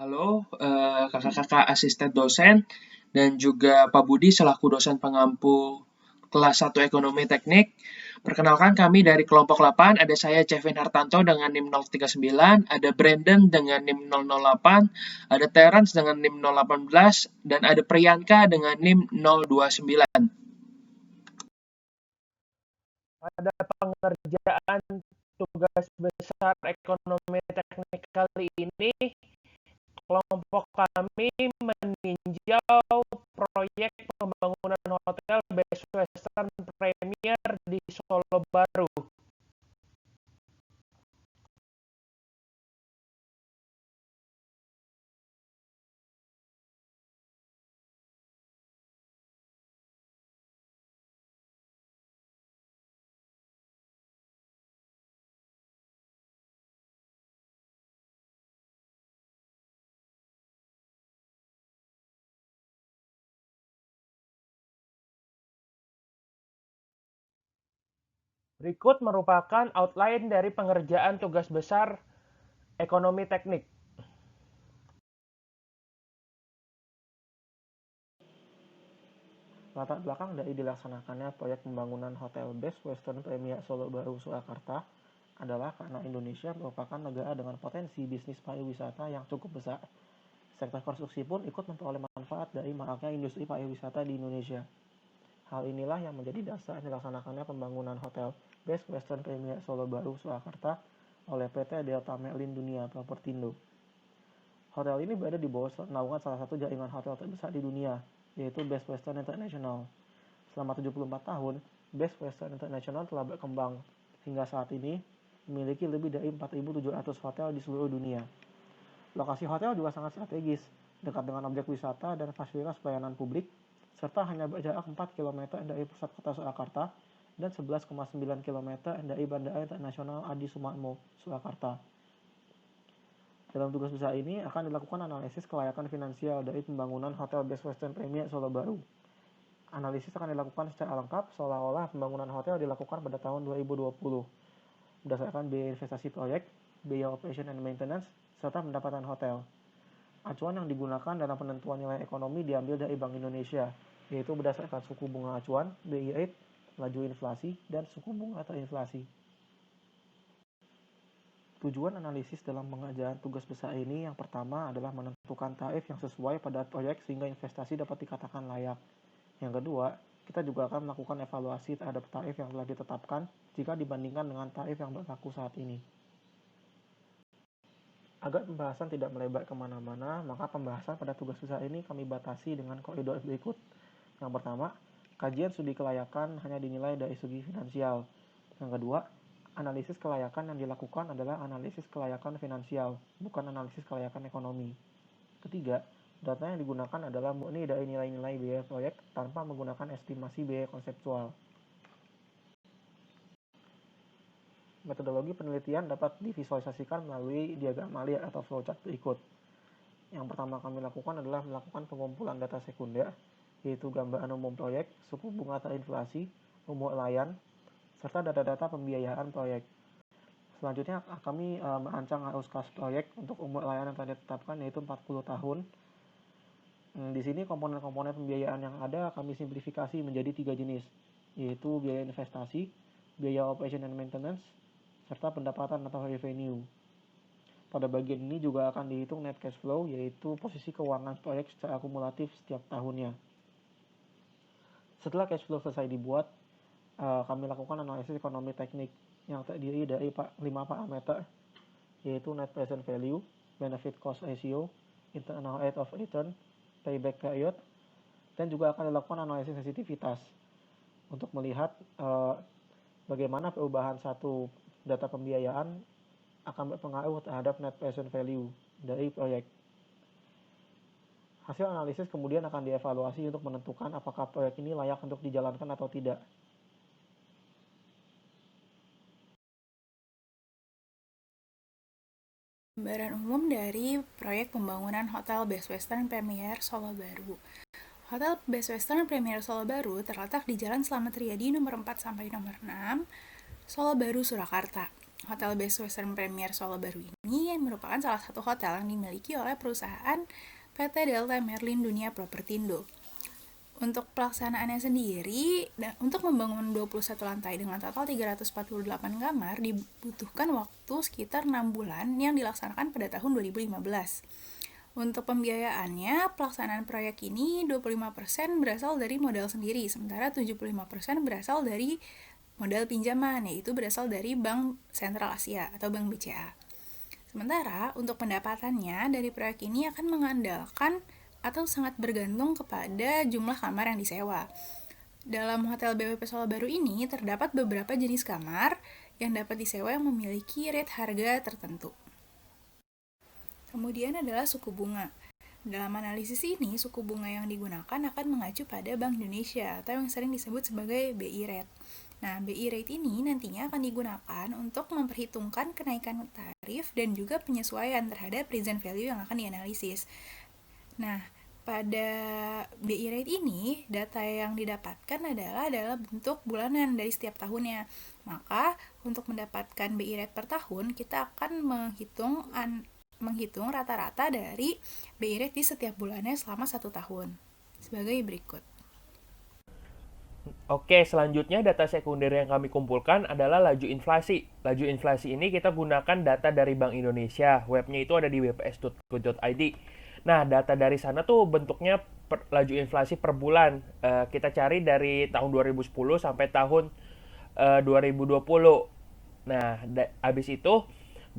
Halo, kakak-kakak asisten dosen dan juga Pak Budi selaku dosen pengampu kelas 1 Ekonomi Teknik. Perkenalkan kami dari kelompok 8, ada saya Kevin Hartanto dengan NIM 039, ada Brandon dengan NIM 008, ada Terence dengan NIM 018, dan ada Priyanka dengan NIM 029. Pada pengerjaan tugas besar ekonomi teknik kali ini, kelompok kami meninjau proyek pembangunan hotel Best Western Premier di Solo Baru. Berikut merupakan outline dari pengerjaan tugas besar ekonomi teknik. Latar belakang dari dilaksanakannya proyek pembangunan Hotel Best Western Premier Solo Baru Surakarta adalah karena Indonesia merupakan negara dengan potensi bisnis pariwisata yang cukup besar. Sektor konstruksi pun ikut memperoleh manfaat dari maraknya industri pariwisata di Indonesia. Hal inilah yang menjadi dasar dilaksanakannya pembangunan Hotel Best Western Premier Solo Baru Surakarta oleh PT Delta Merlin Dunia Propertindo. Hotel ini berada di bawah naungan salah satu jaringan hotel terbesar di dunia, yaitu Best Western International. Selama 74 tahun, Best Western International telah berkembang hingga saat ini memiliki lebih dari 4.700 hotel di seluruh dunia. Lokasi hotel juga sangat strategis, dekat dengan objek wisata dan fasilitas pelayanan publik, serta hanya berjarak 4 km dari pusat kota Surakarta dan 11,9 km dari Bandara Internasional Adi Sumarmo, Surakarta. Dalam tugas besar ini akan dilakukan analisis kelayakan finansial dari pembangunan Hotel Best Western Premier Solo Baru. Analisis akan dilakukan secara lengkap seolah-olah pembangunan hotel dilakukan pada tahun 2020 berdasarkan biaya investasi proyek, biaya operation and maintenance, serta pendapatan hotel. Acuan yang digunakan dalam penentuan nilai ekonomi diambil dari Bank Indonesia, yaitu berdasarkan suku bunga acuan, BI rate, laju inflasi, dan suku bunga terinflasi. Tujuan analisis dalam pengerjaan tugas besar ini yang pertama adalah menentukan tarif yang sesuai pada proyek sehingga investasi dapat dikatakan layak. Yang kedua, kita juga akan melakukan evaluasi terhadap tarif yang telah ditetapkan jika dibandingkan dengan tarif yang berlaku saat ini. Agar pembahasan tidak melebar kemana-mana, maka pembahasan pada tugas besar ini kami batasi dengan koridor berikut. Yang pertama, kajian studi kelayakan hanya dinilai dari segi finansial. Yang kedua, analisis kelayakan yang dilakukan adalah analisis kelayakan finansial, bukan analisis kelayakan ekonomi. Ketiga, data yang digunakan adalah murni dari nilai-nilai biaya proyek tanpa menggunakan estimasi biaya konseptual. Metodologi penelitian dapat divisualisasikan melalui diagram Malia atau flowchart berikut. Yang pertama kami lakukan adalah melakukan pengumpulan data sekunder, yaitu gambaran umum proyek, suku bunga terinflasi, umur layan, serta data-data pembiayaan proyek. Selanjutnya kami merancang arus kas proyek untuk umur layanan yang telah ditetapkan yaitu 40 tahun. Di sini komponen-komponen pembiayaan yang ada kami simplifikasi menjadi 3 jenis, yaitu biaya investasi, biaya operation and maintenance, serta pendapatan atau revenue. Pada bagian ini juga akan dihitung net cash flow, yaitu posisi keuangan proyek secara akumulatif setiap tahunnya. Setelah cash flow selesai dibuat, kami lakukan analisis ekonomi teknik yang terdiri dari 5 parameter, yaitu net present value, benefit cost ratio, internal rate of return, payback period, dan juga akan dilakukan analisis sensitivitas untuk melihat bagaimana perubahan satu data pembiayaan akan berpengaruh terhadap net present value dari proyek. Hasil analisis kemudian akan dievaluasi untuk menentukan apakah proyek ini layak untuk dijalankan atau tidak. Gambaran umum dari proyek pembangunan Hotel Best Western Premier Solo Baru. Hotel Best Western Premier Solo Baru terletak di Jalan Slamet Riyadi nomor 4 sampai nomor 6, Solo Baru, Surakarta. Hotel Best Western Premier Solo Baru ini merupakan salah satu hotel yang dimiliki oleh perusahaan PT Delta Merlin Dunia Propertindo. Untuk pelaksanaannya sendiri, untuk membangun 21 lantai dengan total 348 kamar dibutuhkan waktu sekitar 6 bulan yang dilaksanakan pada tahun 2015. Untuk pembiayaannya, pelaksanaan proyek ini 25% berasal dari modal sendiri, sementara 75% berasal dari modal pinjaman, yaitu berasal dari Bank Sentral Asia atau Bank BCA. Sementara untuk pendapatannya dari proyek ini akan mengandalkan atau sangat bergantung kepada jumlah kamar yang disewa. Dalam Hotel BWP Solo Baru ini terdapat beberapa jenis kamar yang dapat disewa yang memiliki rate harga tertentu. Kemudian adalah suku bunga. Dalam analisis ini, suku bunga yang digunakan akan mengacu pada Bank Indonesia atau yang sering disebut sebagai BI Rate. Nah, BI Rate ini nantinya akan digunakan untuk memperhitungkan kenaikan tarif dan juga penyesuaian terhadap present value yang akan dianalisis. Nah, pada BI Rate ini, data yang didapatkan adalah bentuk bulanan dari setiap tahunnya. Maka, untuk mendapatkan BI Rate per tahun, kita akan menghitung rata-rata dari BI Rate di setiap bulannya selama 1 tahun. Sebagai berikut. Oke, selanjutnya data sekunder yang kami kumpulkan adalah laju inflasi. Laju inflasi ini kita gunakan data dari Bank Indonesia. Webnya itu ada di bps.go.id. Nah, data dari sana tuh bentuknya laju inflasi per bulan. Kita cari dari tahun 2010 sampai tahun 2020. Nah, habis itu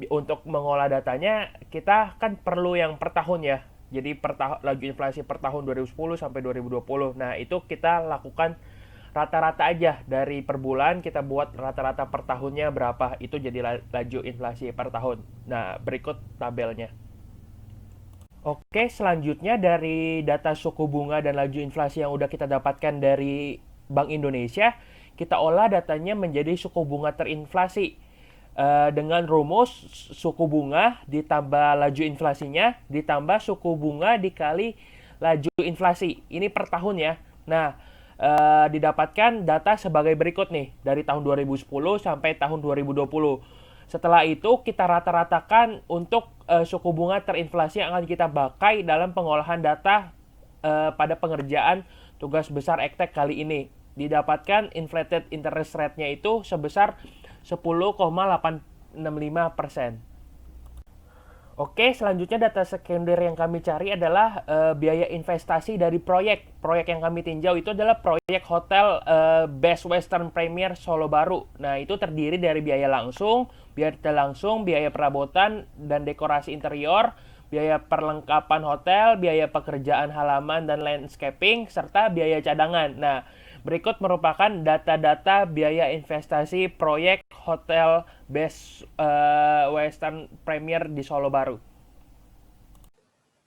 untuk mengolah datanya kita kan perlu yang per tahun ya. Jadi laju inflasi per tahun 2010 sampai 2020. Nah, itu kita lakukan rata-rata aja dari per bulan, kita buat rata-rata per tahunnya berapa, itu jadi laju inflasi per tahun. Nah, berikut tabelnya. Oke, selanjutnya dari data suku bunga dan laju inflasi yang udah kita dapatkan dari Bank Indonesia, kita olah datanya menjadi suku bunga terinflasi. Dengan rumus suku bunga ditambah laju inflasinya ditambah suku bunga dikali laju inflasi. Ini per tahun ya. Nah, didapatkan data sebagai berikut nih dari tahun 2010 sampai tahun 2020. Setelah itu kita rata-ratakan untuk suku bunga terinflasi yang akan kita pakai dalam pengolahan data pada pengerjaan tugas besar ektek kali ini. Didapatkan inflated interest rate-nya itu sebesar 10,865%. Oke, selanjutnya data sekunder yang kami cari adalah biaya investasi dari proyek. Proyek yang kami tinjau itu adalah proyek Hotel Best Western Premier Solo Baru. Nah, itu terdiri dari biaya langsung, biaya tidak langsung, biaya perabotan dan dekorasi interior, biaya perlengkapan hotel, biaya pekerjaan halaman dan landscaping, serta biaya cadangan. Nah, berikut merupakan data-data biaya investasi proyek Hotel Best Western Premier di Solo Baru.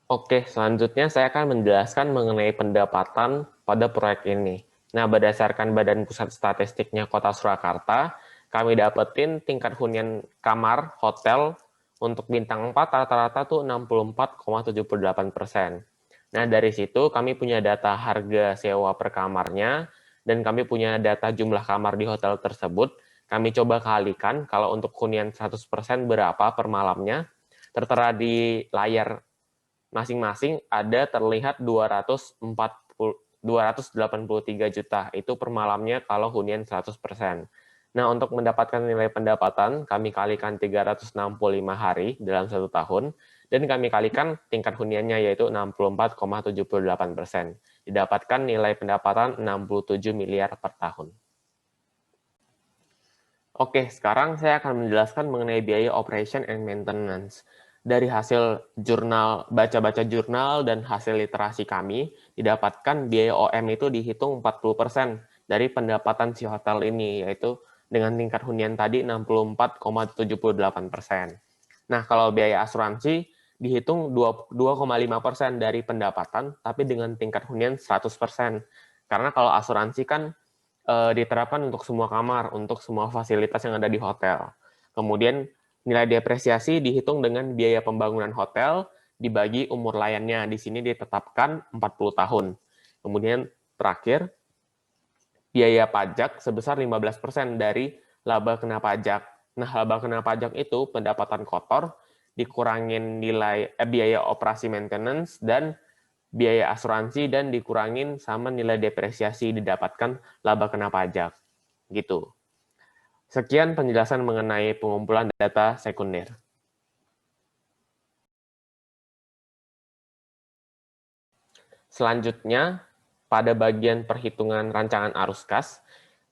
Oke, selanjutnya saya akan menjelaskan mengenai pendapatan pada proyek ini. Nah, berdasarkan Badan Pusat Statistiknya Kota Surakarta, kami dapetin tingkat hunian kamar hotel untuk bintang 4 rata-rata tuh 64,78%. Nah, dari situ kami punya data harga sewa per kamarnya, dan kami punya data jumlah kamar di hotel tersebut. Kami coba kalikan kalau untuk hunian 100% berapa per malamnya. Tertera di layar masing-masing ada terlihat 283 juta. Itu per malamnya kalau hunian 100%. Nah, untuk mendapatkan nilai pendapatan, kami kalikan 365 hari dalam 1 tahun, dan kami kalikan tingkat huniannya yaitu 64,78%. Didapatkan nilai pendapatan 67 miliar per tahun. Oke, sekarang saya akan menjelaskan mengenai biaya operation and maintenance. Dari hasil baca-baca jurnal dan hasil literasi kami, didapatkan biaya OM itu dihitung 40% dari pendapatan si hotel ini, yaitu dengan tingkat hunian tadi 64,78%. Nah, kalau biaya asuransi dihitung 2,5% dari pendapatan, tapi dengan tingkat hunian 100%. Karena kalau asuransi kan diterapkan untuk semua kamar, untuk semua fasilitas yang ada di hotel. Kemudian nilai depresiasi dihitung dengan biaya pembangunan hotel dibagi umur layannya. Di sini ditetapkan 40 tahun. Kemudian terakhir, biaya pajak sebesar 15% dari laba kena pajak. Nah, laba kena pajak itu pendapatan kotor dikurangin nilai biaya operasi maintenance dan biaya asuransi dan dikurangin sama nilai depresiasi didapatkan laba kena pajak. Gitu. Sekian penjelasan mengenai pengumpulan data sekunder. Selanjutnya, pada bagian perhitungan rancangan arus kas,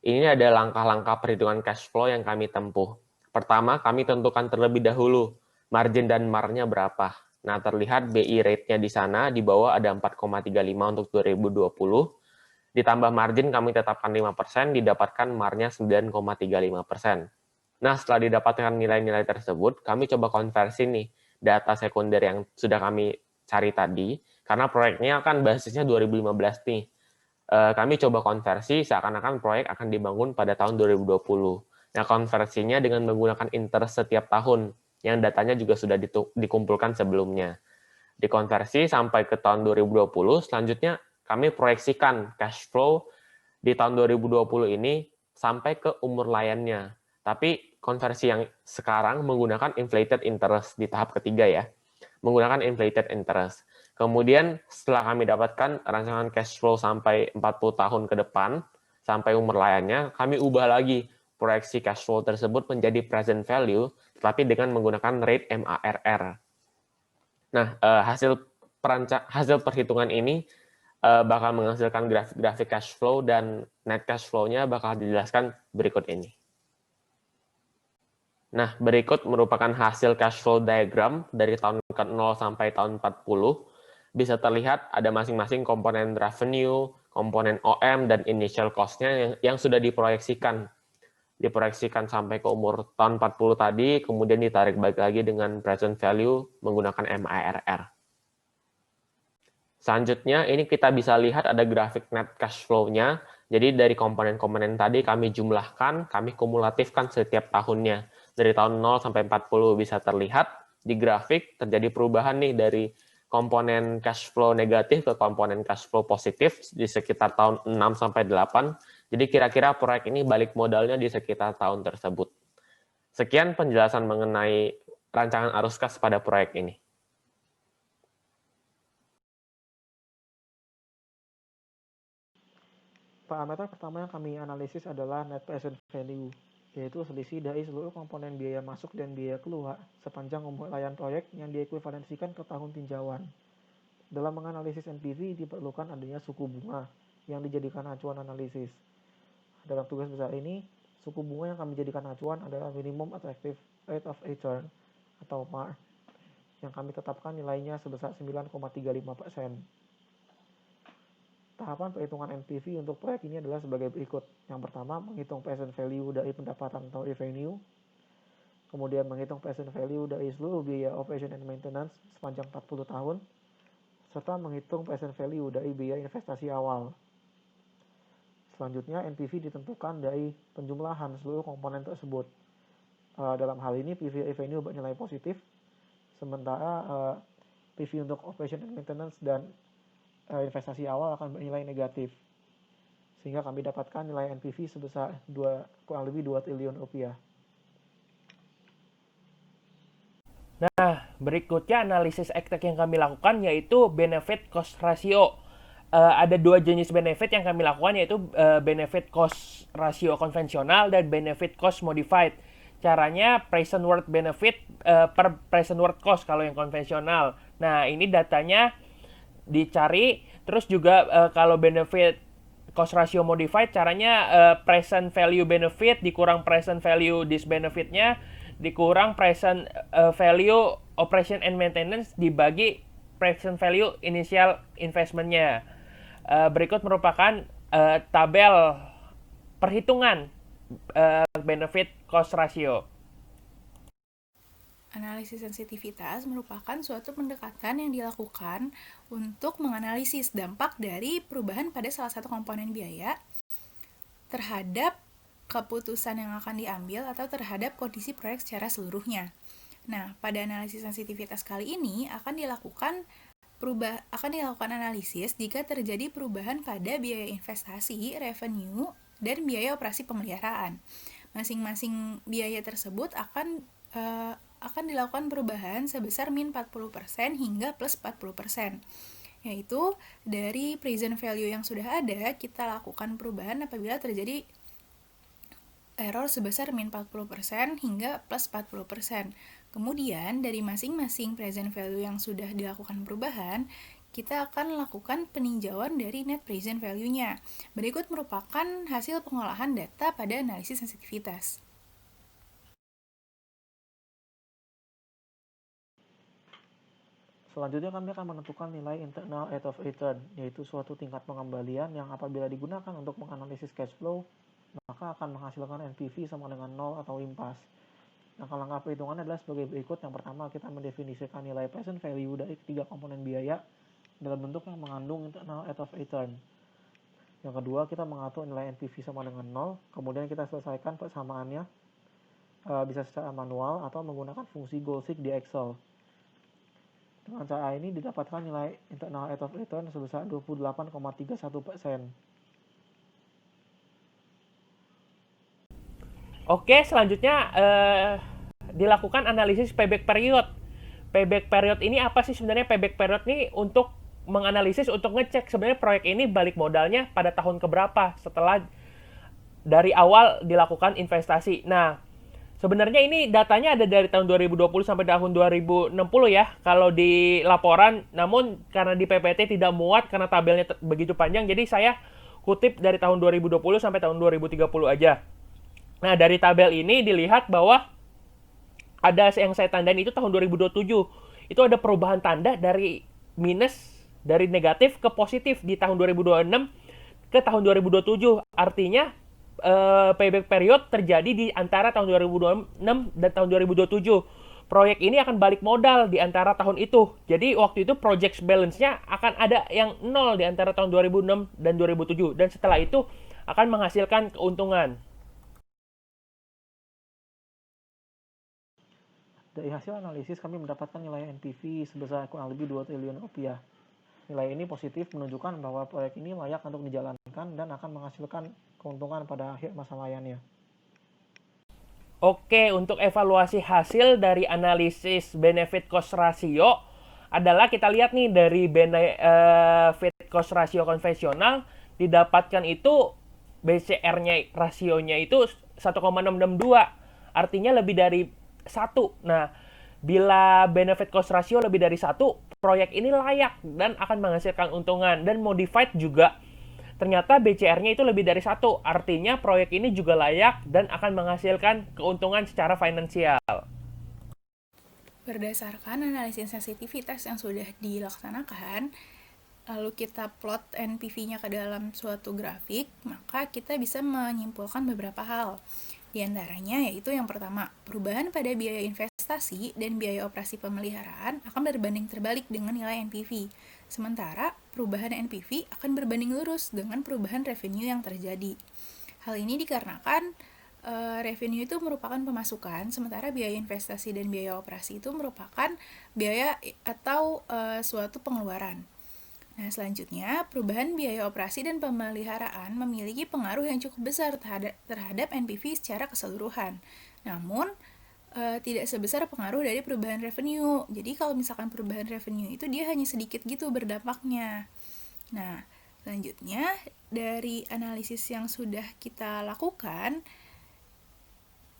ini ada langkah-langkah perhitungan cash flow yang kami tempuh. Pertama, kami tentukan terlebih dahulu margin dan MAR-nya berapa. Nah, terlihat BI rate-nya di sana, di bawah ada 4,35 untuk 2020. Ditambah margin kami tetapkan 5%, didapatkan MAR-nya 9,35%. Nah, setelah didapatkan nilai-nilai tersebut, kami coba konversi nih data sekunder yang sudah kami cari tadi, karena proyeknya kan basisnya 2015 nih. Kami coba konversi seakan-akan proyek akan dibangun pada tahun 2020. Nah, konversinya dengan menggunakan interest setiap tahun, yang datanya juga sudah dikumpulkan sebelumnya. Dikonversi sampai ke tahun 2020, selanjutnya kami proyeksikan cash flow di tahun 2020 ini sampai ke umur layannya. Tapi konversi yang sekarang menggunakan inflated interest di tahap ketiga ya. Menggunakan inflated interest. Kemudian setelah kami dapatkan rancangan cash flow sampai 40 tahun ke depan, sampai umur layannya, kami ubah lagi proyeksi cash flow tersebut menjadi present value, tetapi dengan menggunakan rate MARR. Nah, hasil perhitungan ini bakal menghasilkan grafik-grafik cash flow dan net cash flow-nya bakal dijelaskan berikut ini. Nah, berikut merupakan hasil cash flow diagram dari tahun ke-0 sampai tahun 40. Bisa terlihat ada masing-masing komponen revenue, komponen OM, dan initial cost-nya yang sudah diproyeksikan. Diproyeksikan sampai ke umur tahun 40 tadi, kemudian ditarik balik lagi dengan present value menggunakan MARR. Selanjutnya, ini kita bisa lihat ada grafik net cash flow-nya. Jadi dari komponen-komponen tadi kami jumlahkan, kami kumulatifkan setiap tahunnya. Dari tahun 0 sampai 40 bisa terlihat di grafik terjadi perubahan nih dari komponen cash flow negatif ke komponen cash flow positif di sekitar tahun 6 sampai 8. Jadi kira-kira proyek ini balik modalnya di sekitar tahun tersebut. Sekian penjelasan mengenai rancangan arus kas pada proyek ini. Parameter pertama yang kami analisis adalah net present value, yaitu selisih dari seluruh komponen biaya masuk dan biaya keluar sepanjang umur layan proyek yang diekuivalensikan ke tahun tinjauan. Dalam menganalisis NPV diperlukan adanya suku bunga yang dijadikan acuan analisis. Dalam tugas besar ini, suku bunga yang kami jadikan acuan adalah minimum attractive rate of return atau MAR, yang kami tetapkan nilainya sebesar 9,35%. Tahapan perhitungan NPV untuk proyek ini adalah sebagai berikut. Yang pertama, menghitung present value dari pendapatan atau revenue. Kemudian menghitung present value dari seluruh biaya operation and maintenance sepanjang 40 tahun. Serta menghitung present value dari biaya investasi awal. Selanjutnya, NPV ditentukan dari penjumlahan seluruh komponen tersebut. Dalam hal ini, PV revenue bernilai positif, sementara PV untuk operation and maintenance dan investasi awal akan bernilai negatif. Sehingga kami dapatkan nilai NPV sebesar kurang lebih 2 triliun rupiah. Nah, berikutnya analisis ektek yang kami lakukan yaitu benefit cost ratio. Ada dua jenis benefit yang kami lakukan yaitu benefit cost ratio konvensional dan benefit cost modified. Caranya present worth benefit per present worth cost kalau yang konvensional. Nah, ini datanya dicari, terus juga kalau benefit cost ratio modified caranya present value benefit dikurang present value disbenefitnya dikurang present value operation and maintenance dibagi present value initial investmentnya. Berikut merupakan tabel perhitungan benefit cost ratio. Analisis sensitivitas merupakan suatu pendekatan yang dilakukan untuk menganalisis dampak dari perubahan pada salah satu komponen biaya terhadap keputusan yang akan diambil atau terhadap kondisi proyek secara seluruhnya. Nah, pada analisis sensitivitas kali ini akan dilakukan analisis jika terjadi perubahan pada biaya investasi, revenue, dan biaya operasi pemeliharaan. Masing-masing biaya tersebut akan dilakukan perubahan sebesar min 40% hingga plus 40%. Yaitu dari present value yang sudah ada, kita lakukan perubahan apabila terjadi error sebesar min 40% hingga plus 40%. Kemudian dari masing-masing present value yang sudah dilakukan perubahan, kita akan lakukan peninjauan dari net present value-nya. Berikut merupakan hasil pengolahan data pada analisis sensitivitas. Selanjutnya kami akan menentukan nilai internal rate of return, yaitu suatu tingkat pengembalian yang apabila digunakan untuk menganalisis cash flow, maka akan menghasilkan NPV sama dengan 0 atau impas. Langkah-langkah perhitungan adalah sebagai berikut. Yang pertama, kita mendefinisikan nilai present value dari ketiga komponen biaya dalam bentuk yang mengandung internal rate of return. Yang kedua, kita mengatur nilai NPV sama dengan 0, kemudian kita selesaikan persamaannya bisa secara manual atau menggunakan fungsi goal seek di Excel. Dengan cara ini didapatkan nilai internal rate of return sebesar 28,31%. Oke, selanjutnya dilakukan analisis payback period. Payback period ini apa sih sebenarnya? Payback period ini untuk menganalisis, untuk ngecek sebenarnya proyek ini balik modalnya pada tahun keberapa setelah dari awal dilakukan investasi. Nah, sebenarnya ini datanya ada dari tahun 2020 sampai tahun 2060 ya, kalau di laporan. Namun karena di PPT tidak muat karena tabelnya begitu panjang, jadi saya kutip dari tahun 2020 sampai tahun 2030 aja. Nah, dari tabel ini dilihat bahwa ada yang saya tandain itu tahun 2027. Itu ada perubahan tanda dari minus, dari negatif ke positif di tahun 2026 ke tahun 2027. Artinya payback period terjadi di antara tahun 2026 dan tahun 2027. Proyek ini akan balik modal di antara tahun itu. Jadi waktu itu project balance-nya akan ada yang nol di antara tahun 2006 dan 2007. Dan setelah itu akan menghasilkan keuntungan. Dari hasil analisis kami mendapatkan nilai NPV sebesar kurang lebih 2 triliun rupiah. Nilai ini positif menunjukkan bahwa proyek ini layak untuk dijalankan dan akan menghasilkan keuntungan pada akhir masa layannya. Oke, untuk evaluasi hasil dari analisis benefit cost ratio adalah kita lihat nih dari benefit cost ratio konvensional didapatkan itu BCR-nya rasionya itu 1,662. Artinya lebih dari 1. Nah, bila benefit cost ratio lebih dari 1, proyek ini layak dan akan menghasilkan untungan. Dan modified juga ternyata BCR-nya itu lebih dari 1. Artinya proyek ini juga layak dan akan menghasilkan keuntungan secara finansial. Berdasarkan analisis sensitivitas yang sudah dilaksanakan, lalu kita plot NPV-nya ke dalam suatu grafik, maka kita bisa menyimpulkan beberapa hal. Di antaranya yaitu yang pertama, perubahan pada biaya investasi dan biaya operasi pemeliharaan akan berbanding terbalik dengan nilai NPV. Sementara, perubahan NPV akan berbanding lurus dengan perubahan revenue yang terjadi. Hal ini dikarenakan revenue itu merupakan pemasukan, sementara biaya investasi dan biaya operasi itu merupakan biaya atau suatu pengeluaran. Nah, selanjutnya, perubahan biaya operasi dan pemeliharaan memiliki pengaruh yang cukup besar terhadap NPV secara keseluruhan. Namun, tidak sebesar pengaruh dari perubahan revenue. Jadi, kalau misalkan perubahan revenue itu dia hanya sedikit gitu berdampaknya. Nah, selanjutnya, dari analisis yang sudah kita lakukan,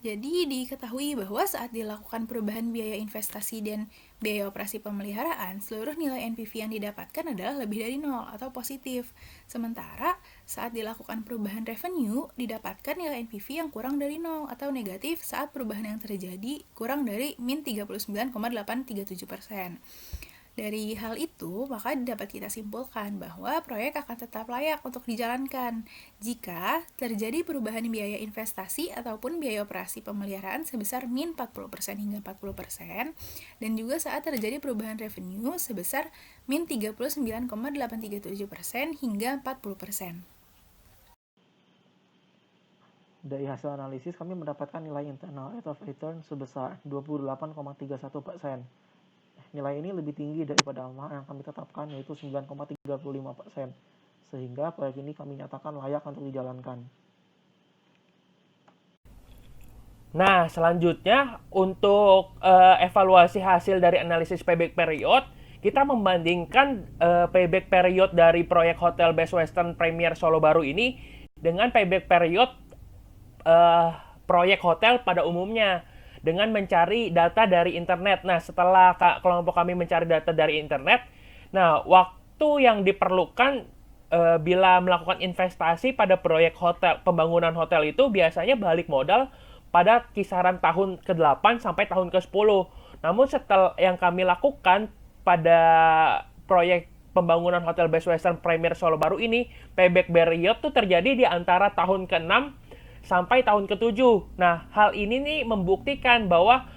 jadi diketahui bahwa saat dilakukan perubahan biaya investasi dan biaya operasi pemeliharaan, seluruh nilai NPV yang didapatkan adalah lebih dari 0 atau positif. Sementara saat dilakukan perubahan revenue, didapatkan nilai NPV yang kurang dari 0 atau negatif saat perubahan yang terjadi kurang dari min 39,837%. Dari hal itu, maka dapat kita simpulkan bahwa proyek akan tetap layak untuk dijalankan jika terjadi perubahan biaya investasi ataupun biaya operasi pemeliharaan sebesar min 40% hingga 40% dan juga saat terjadi perubahan revenue sebesar min 39,837% hingga 40%. Dari hasil analisis kami mendapatkan nilai internal rate of return sebesar 28,31%. Nilai ini lebih tinggi daripada yang kami tetapkan, yaitu 9,35%, sehingga proyek ini kami nyatakan layak untuk dijalankan. Nah, selanjutnya untuk evaluasi hasil dari analisis payback period, kita membandingkan payback period dari proyek Hotel Best Western Premier Solo Baru ini dengan payback period proyek hotel pada umumnya dengan mencari data dari internet. Nah, setelah kelompok kami mencari data dari internet, nah waktu yang diperlukan bila melakukan investasi pada proyek hotel, pembangunan hotel itu biasanya balik modal pada kisaran tahun ke-8 sampai tahun ke-10. Namun setelah yang kami lakukan pada proyek pembangunan Hotel Best Western Premier Solo Baru ini, payback period tuh terjadi di antara tahun ke-6 sampai tahun ke-7. Nah, hal ini nih membuktikan bahwa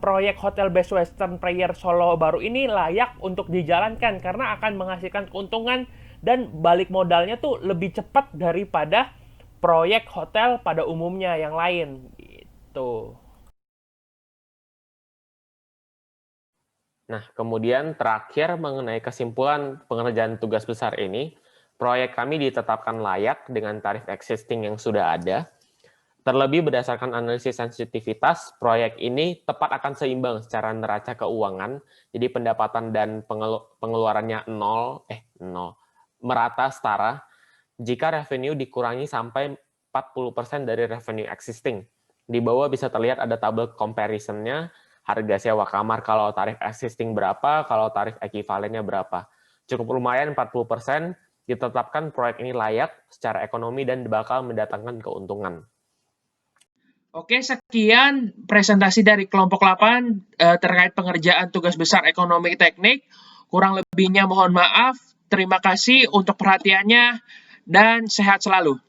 proyek Hotel Best Western Premier Solo Baru ini layak untuk dijalankan karena akan menghasilkan keuntungan dan balik modalnya tuh lebih cepat daripada proyek hotel pada umumnya yang lain gitu. Nah, kemudian terakhir mengenai kesimpulan pengerjaan tugas besar ini, proyek kami ditetapkan layak dengan tarif existing yang sudah ada. Terlebih berdasarkan analisis sensitivitas, proyek ini tepat akan seimbang secara neraca keuangan, jadi pendapatan dan pengeluarannya nol, merata setara, jika revenue dikurangi sampai 40% dari revenue existing. Di bawah bisa terlihat ada tabel comparison-nya, harga sewa kamar kalau tarif existing berapa, kalau tarif ekivalennya berapa. Cukup lumayan 40%, ditetapkan proyek ini layak secara ekonomi dan bakal mendatangkan keuntungan. Oke, sekian presentasi dari kelompok 8 terkait pengerjaan tugas besar ekonomi teknik. Kurang lebihnya mohon maaf. Terima kasih untuk perhatiannya dan sehat selalu.